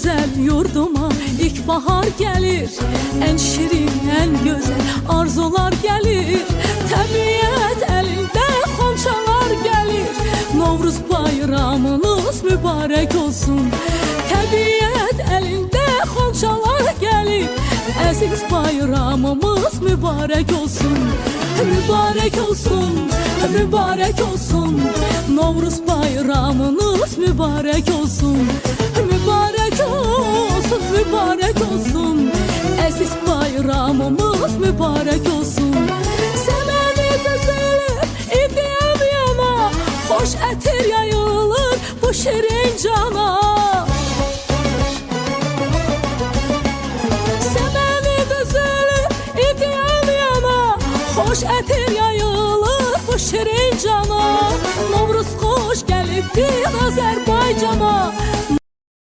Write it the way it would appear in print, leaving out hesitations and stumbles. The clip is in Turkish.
güzel yurduma ilkbahar gelir. En şirin, en güzel arzular gelir. Təbiət elinde xonçalar gelir. Novruz bayramınız mübarek olsun. Təbiət elinde xonçalar gelir. Əziz bayramımız mübarek olsun. Mübarek olsun, mübarek olsun. Novruz bayramınız mübarek olsun. Mübarek olsun, mübarek olsun. Əziz bayramımız mübarek olsun. Səməni düzülür, idiyəm yana. Xoş ətir yayılır bu şirin cana. Səməni düzülür, idiyəm yana. Xoş ətir yayılır bu şirin cana. Novruz xoş gəlibdir Azərbaycana.